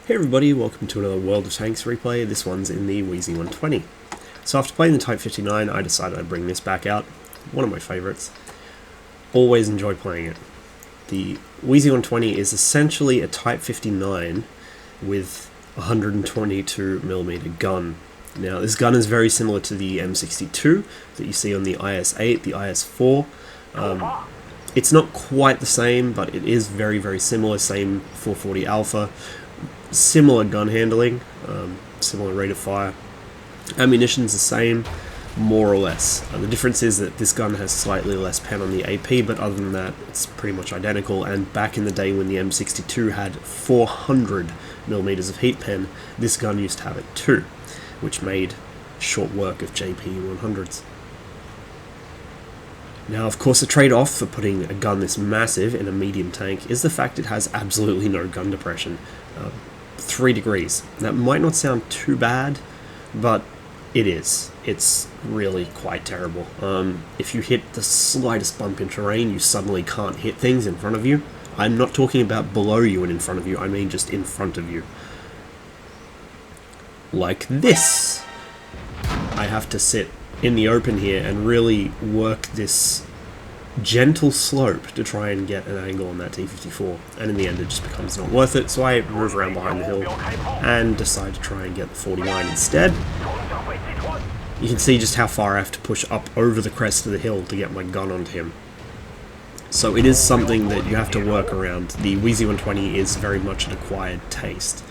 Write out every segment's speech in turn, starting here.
Hey everybody, welcome to another World of Tanks replay. This one's in the Wheezy 120. So after playing the Type 59, I decided I'd bring this back out. One of my favourites. Always enjoy playing it. The Wheezy 120 is essentially a Type 59 with a 122mm gun. Now this gun is very similar to the M62 that you see on the IS-8, the IS-4. It's not quite the same, but it is very similar, same 440 Alpha. Similar gun handling, similar rate of fire. Ammunition's the same, more or less. The difference is that this gun has slightly less pen on the AP, but other than that, it's pretty much identical. And back in the day when the M62 had 400mm of heat pen, this gun used to have it too, which made short work of JP 100s. Now, of course, the trade-off for putting a gun this massive in a medium tank is the fact it has absolutely no gun depression. 3 degrees. That might not sound too bad, but it is. It's really quite terrible. If you hit the slightest bump in terrain, you suddenly can't hit things in front of you. I'm not talking about below you and in front of you, I mean just in front of you. Like this. I have to sit in the open here and really work this gentle slope to try and get an angle on that T-54, and in the end it just becomes not worth it, so I move around behind the hill and decide to try and get the 49 instead. You can see just how far I have to push up over the crest of the hill to get my gun onto him. So it is something that you have to work around. The Wheezy 120 is very much an acquired taste,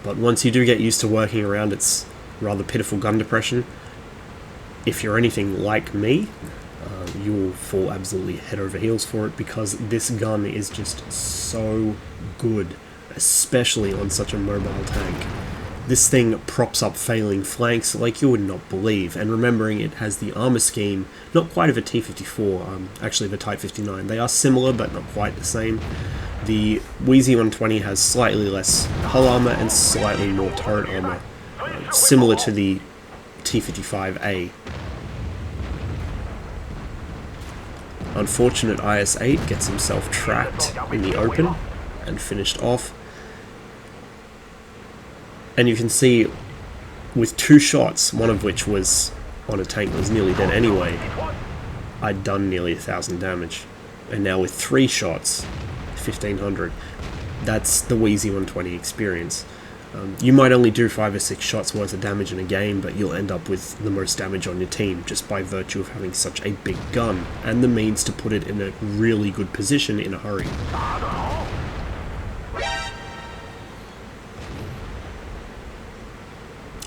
but once you do get used to working around its rather pitiful gun depression, if you're anything like me, you will fall absolutely head over heels for it, because this gun is just so good, especially on such a mobile tank. This thing props up failing flanks like you would not believe, and remembering it has the armor scheme, not quite of a T-54, actually of a Type 59. They are similar, but not quite the same. The Wheezy 120 has slightly less hull armor and slightly more turret armor, similar to the T-55A. Unfortunate IS-8 gets himself tracked in the open and finished off. And you can see with 2 shots, one of which was on a tank that was nearly dead anyway, I'd done nearly 1,000 damage. And now with 3 shots, 1,500. That's the Wheezy 120 experience. You might only do 5 or 6 shots worth of damage in a game, but you'll end up with the most damage on your team just by virtue of having such a big gun and the means to put it in a really good position in a hurry.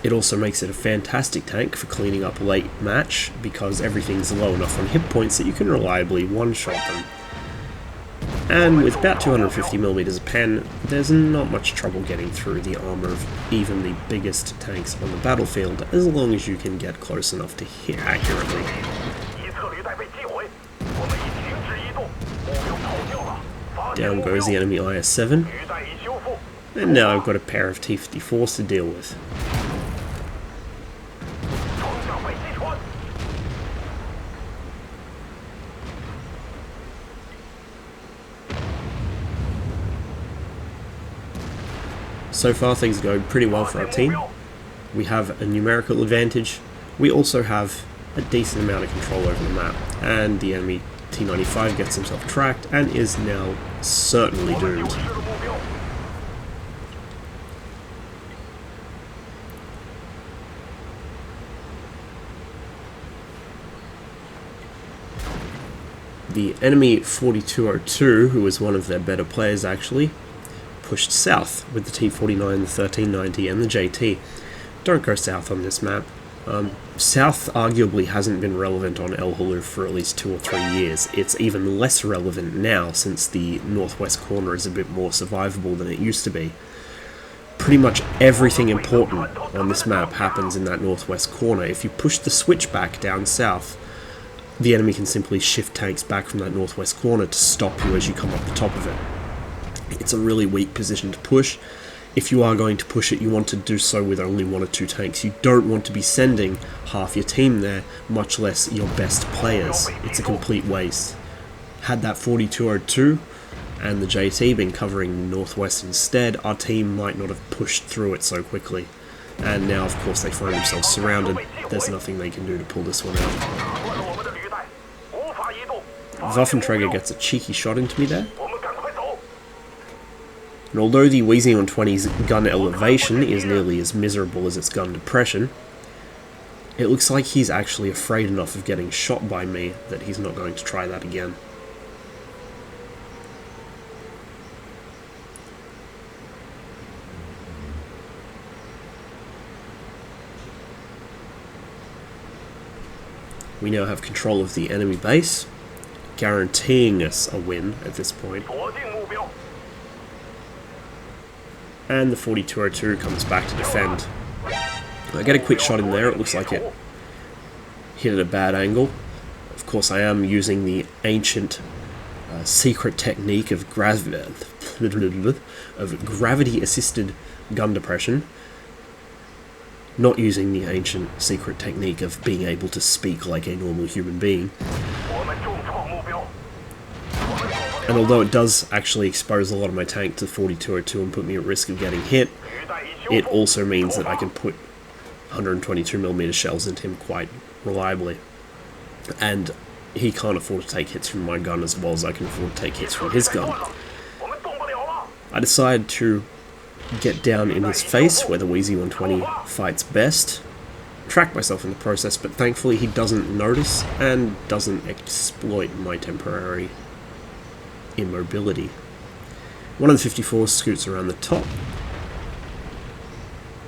It also makes it a fantastic tank for cleaning up late match, because everything's low enough on hit points that you can reliably one-shot them. And with about 250mm of pen, there's not much trouble getting through the armor of even the biggest tanks on the battlefield, as long as you can get close enough to hit accurately. Down goes the enemy IS-7, and now I've got a pair of T-54s to deal with. So far things are going pretty well for our team. We have a numerical advantage. We also have a decent amount of control over the map, and the enemy T-95 gets himself tracked and is now certainly doomed. The enemy 4202, who was one of their better players actually, pushed south with the T-49, the 1390 and the JT. Don't go south on this map. South arguably hasn't been relevant on El Haluf for at least 2 or 3 years. It's even less relevant now since the northwest corner is a bit more survivable than it used to be. Pretty much everything important on this map happens in that northwest corner. If you push the switch back down south, the enemy can simply shift tanks back from that northwest corner to stop you as you come up the top of it. It's a really weak position to push. If you are going to push it, you want to do so with only 1 or 2 tanks. You don't want to be sending half your team there, much less your best players. It's a complete waste. Had that 4202 and the JT been covering northwest instead, our team might not have pushed through it so quickly. And now, of course, they find themselves surrounded. There's nothing they can do to pull this one out. Waffenträger gets a cheeky shot into me there. And although the Wheezy 120's gun elevation is nearly as miserable as its gun depression, it looks like he's actually afraid enough of getting shot by me that he's not going to try that again. We now have control of the enemy base, guaranteeing us a win at this point. And the 4202 comes back to defend. I get a quick shot in there, it looks like it hit at a bad angle. Of course, I am using the ancient secret technique of gravity-assisted gun depression. Not using the ancient secret technique of being able to speak like a normal human being. And although it does actually expose a lot of my tank to 4202 and put me at risk of getting hit, it also means that I can put 122mm shells into him quite reliably. And he can't afford to take hits from my gun as well as I can afford to take hits from his gun. I decide to get down in his face where the Wheezy 120 fights best, track myself in the process, but thankfully he doesn't notice and doesn't exploit my temporary immobility. One of the 54s scoots around the top.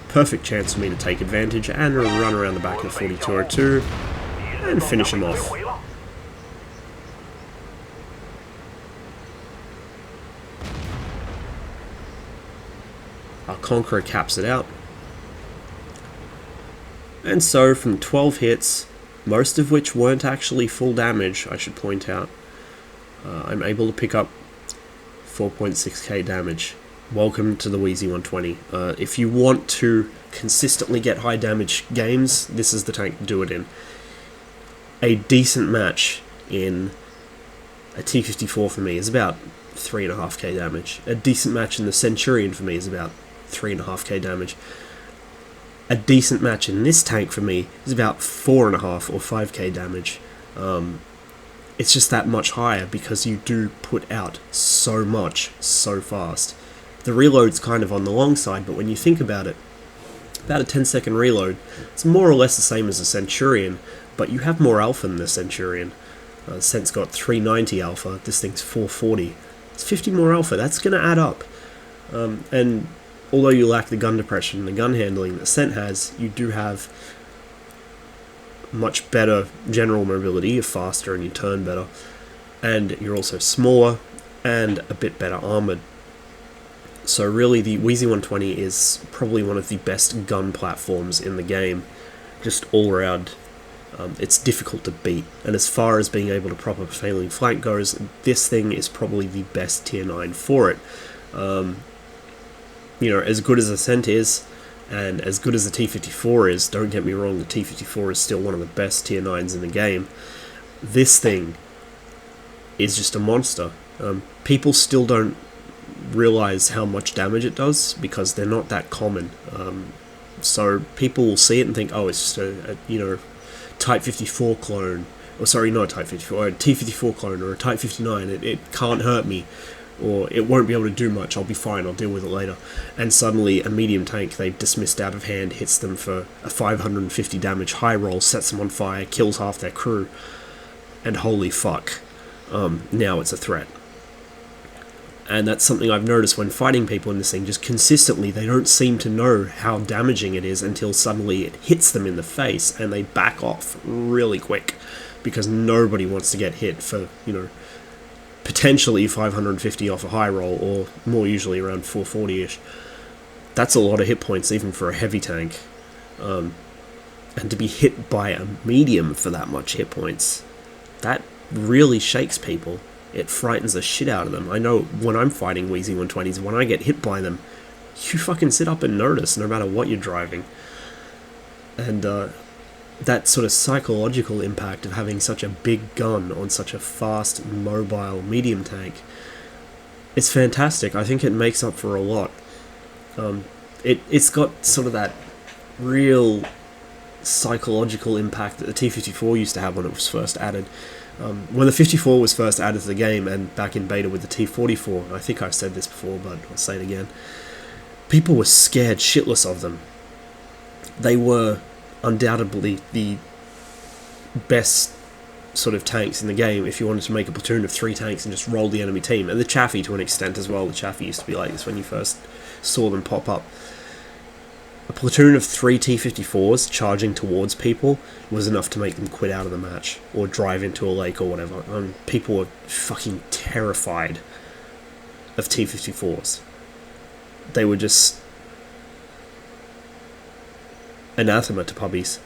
Perfect chance for me to take advantage and run around the back of the 4202 and finish him off. Our Conqueror caps it out. And so, from 12 hits, most of which weren't actually full damage, I should point out, I'm able to pick up 4.6k damage. Welcome to the Wheezy 120. If you want to consistently get high damage games, this is the tank to do it in. A decent match in a T-54 for me is about 3.5k damage. A decent match in the Centurion for me is about 3.5k damage. A decent match in this tank for me is about 4.5 or 5k damage. It's just that much higher because you do put out so much so fast. The reload's kind of on the long side, but when you think about it, about a 10-second reload, it's more or less the same as a Centurion, but you have more alpha than the Centurion. Cent's got 390 alpha, this thing's 440. It's 50 more alpha, that's going to add up. And although you lack the gun depression and the gun handling that Cent has, you do have much better general mobility, you're faster and you turn better, and you're also smaller and a bit better armoured. So really the Wheezy 120 is probably one of the best gun platforms in the game, just all around. It's difficult to beat, and as far as being able to proper failing flank goes, this thing is probably the best tier 9 for it. You know, as good as the Cent is, and as good as the T-54 is, don't get me wrong, the T-54 is still one of the best tier 9s in the game. This thing is just a monster. People still don't realize how much damage it does because they're not that common. So people will see it and think, oh, it's just a you know, Type 54 clone, or sorry, not a Type 54, a T-54 clone or a Type 59. It can't hurt me, or it won't be able to do much. I'll be fine. I'll deal with it later. And suddenly, a medium tank they've dismissed out of hand hits them for a 550 damage high roll, sets them on fire, kills half their crew, and holy fuck, now it's a threat. And that's something I've noticed when fighting people in this thing, just consistently, they don't seem to know how damaging it is until suddenly it hits them in the face and they back off really quick because nobody wants to get hit for, you know, potentially 550 off a high roll, or more usually around 440-ish. That's a lot of hit points even for a heavy tank. And to be hit by a medium for that much hit points, that really shakes people. It frightens the shit out of them. I know when I'm fighting Wheezy 120s, when I get hit by them, you fucking sit up and notice, no matter what you're driving. And that sort of psychological impact of having such a big gun on such a fast, mobile medium tank it's fantastic. I think it makes up for a lot. It's got sort of that real psychological impact that the T-54 used to have when it was first added. When the 54 was first added to the game, and back in beta with the T-44, I think I've said this before, but I'll say it again, people were scared shitless of them. They were undoubtedly the best sort of tanks in the game if you wanted to make a platoon of 3 tanks and just roll the enemy team. And the Chaffee to an extent as well. The Chaffee used to be like this when you first saw them pop up. A platoon of 3 T-54s charging towards people was enough to make them quit out of the match or drive into a lake or whatever. People were fucking terrified of T-54s. They were just anathema to puppies.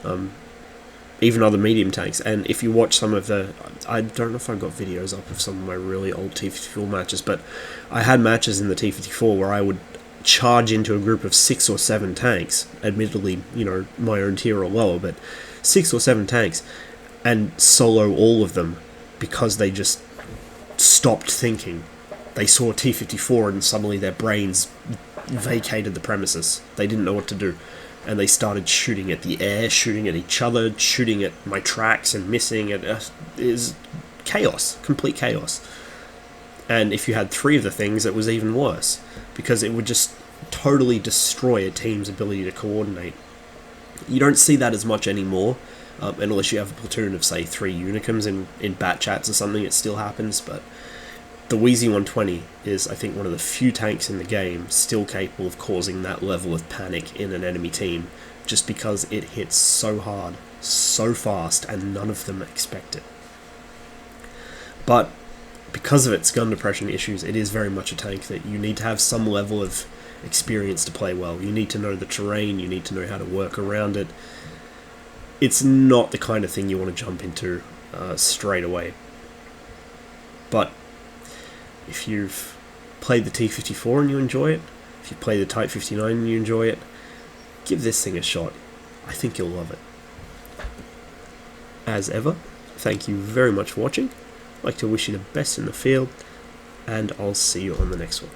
Even other medium tanks. And if you watch some of the... I don't know if I've got videos up of some of my really old T-54 matches, but I had matches in the T-54 where I would charge into a group of 6 or 7 tanks, admittedly, you know, my own tier or lower, but 6 or 7 tanks, and solo all of them because they just stopped thinking. They saw T-54 and suddenly their brains vacated the premises. They didn't know what to do. And they started shooting at the air, shooting at each other, shooting at my tracks and missing. It is chaos, complete chaos. And if you had 3 of the things, it was even worse, because it would just totally destroy a team's ability to coordinate. You don't see that as much anymore, unless you have a platoon of, say, 3 Unicums in bat chats or something. It still happens, but the Wheezy 120 is, I think, one of the few tanks in the game still capable of causing that level of panic in an enemy team, just because it hits so hard, so fast, and none of them expect it. But because of its gun depression issues, it is very much a tank that you need to have some level of experience to play well. You need to know the terrain, you need to know how to work around it. It's not the kind of thing you want to jump into straight away. But if you've played the T-54 and you enjoy it, if you play the Type 59 and you enjoy it, give this thing a shot. I think you'll love it. As ever, thank you very much for watching. I'd like to wish you the best in the field, and I'll see you on the next one.